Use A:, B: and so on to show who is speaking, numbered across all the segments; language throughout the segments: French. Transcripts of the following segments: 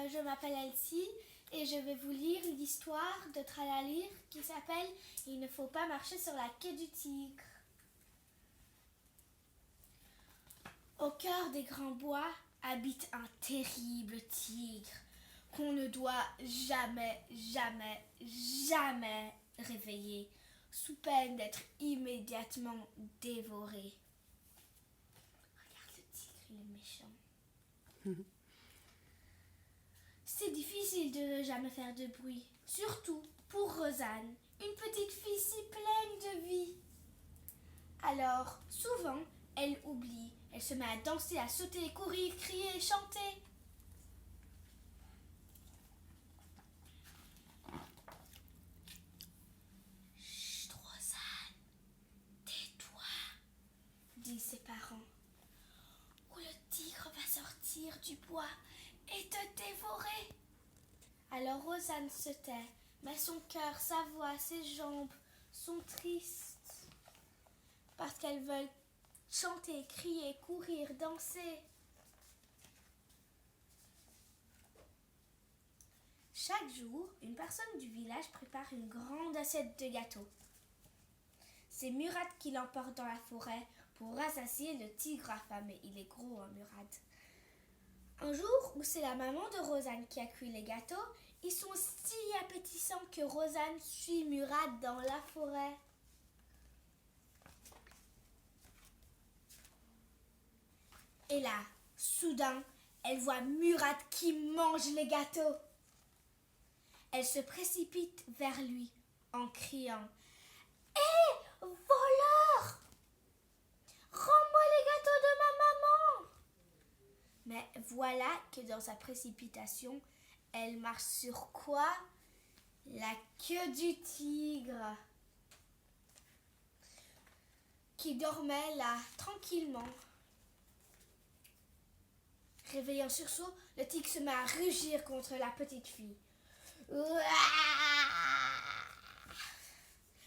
A: je m'appelle Elsie et je vais vous lire l'histoire de Tralalir qui s'appelle « Il ne faut pas marcher sur la queue du tigre ». Au cœur des grands bois habite un terrible tigre qu'on ne doit jamais, jamais, jamais réveiller, sous peine d'être immédiatement dévoré. Regarde le tigre, il est méchant. C'est difficile de ne jamais faire de bruit, surtout pour Rosanne, une petite fille si pleine de vie. Alors, souvent, elle oublie, elle se met à danser, à sauter, courir, crier, chanter. Chut, Rosanne, tais-toi, disent ses parents, ou le tigre va sortir du bois et te dévorer. Alors Rosanne se tait, mais son cœur, sa voix, ses jambes sont tristes parce qu'elles veulent chanter, crier, courir, danser. Chaque jour, une personne du village prépare une grande assiette de gâteaux. C'est Murad qui l'emporte dans la forêt pour rassasier le tigre affamé. Il est gros, hein, Murad. Un jour où c'est la maman de Rosanne qui a cuit les gâteaux, ils sont si appétissants que Rosanne suit Murad dans la forêt. Et là, soudain, elle voit Murad qui mange les gâteaux. Elle se précipite vers lui en criant « Hé, voleur! Rends-moi les gâteaux de ma maman !» Mais voilà que dans sa précipitation, elle marche sur quoi? La queue du tigre, qui dormait là, tranquillement. Réveillé en sursaut, le tigre se met à rugir contre la petite fille.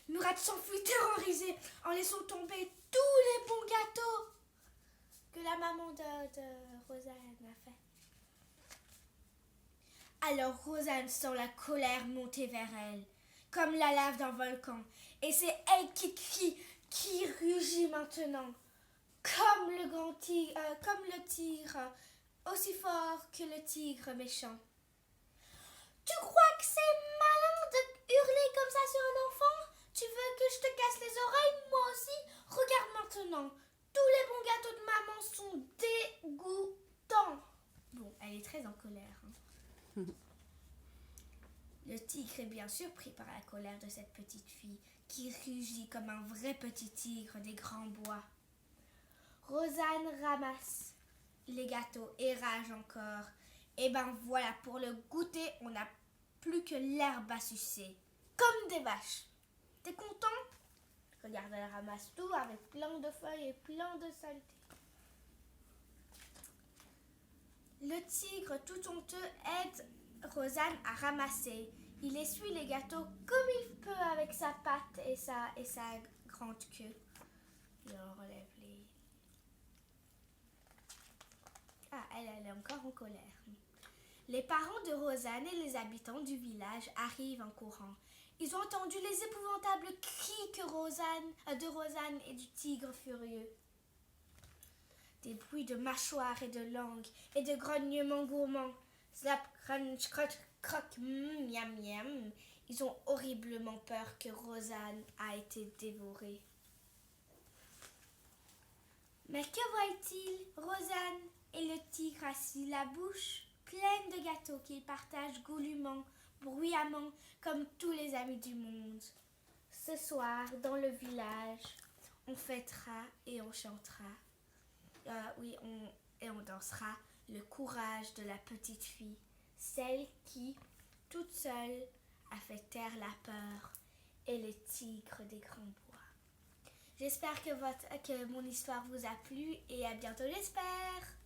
A: Murad s'enfuit terrorisé en laissant tomber tous les bons gâteaux que la maman de Rosanne a fait. Alors Rosanne sent la colère monter vers elle, comme la lave d'un volcan. Et c'est elle qui crie, qui rugit maintenant, comme le tigre, aussi fort que le tigre méchant. Tu crois que c'est malin de hurler comme ça sur un enfant? Tu veux que je te casse les oreilles? Moi aussi? Regarde maintenant. Tous les bons gâteaux de maman sont dégoûtants. Bon, elle est très en colère. Hein. Le tigre est bien surpris par la colère de cette petite fille qui rugit comme un vrai petit tigre des grands bois. Rosanne ramasse les gâteaux et rage encore. Et ben voilà, pour le goûter, on n'a plus que l'herbe à sucer, comme des vaches. T'es content? Regarde, elle ramasse tout avec plein de feuilles et plein de saleté. Le tigre, tout honteux, aide Rosanne à ramasser. Il essuie les gâteaux comme il peut avec sa patte et sa grande queue. Il en relève les... Ah, elle est encore en colère. Les parents de Rosanne et les habitants du village arrivent en courant. Ils ont entendu les épouvantables cris de Rosanne et du tigre furieux. Des bruits de mâchoires et de langues et de grognements gourmands. Slap, crunch, croc, croc, miam, miam. Ils ont horriblement peur que Rosanne a été dévorée. Mais que voient-ils, Rosanne et le tigre assis, la bouche pleine de gâteaux qu'ils partagent goulûment, bruyamment, comme tous les amis du monde. Ce soir, dans le village, on fêtera et on chantera. Et on dansera le courage de la petite fille, celle qui, toute seule, a fait taire la peur et les tigres des grands bois. J'espère que mon histoire vous a plu et à bientôt, j'espère.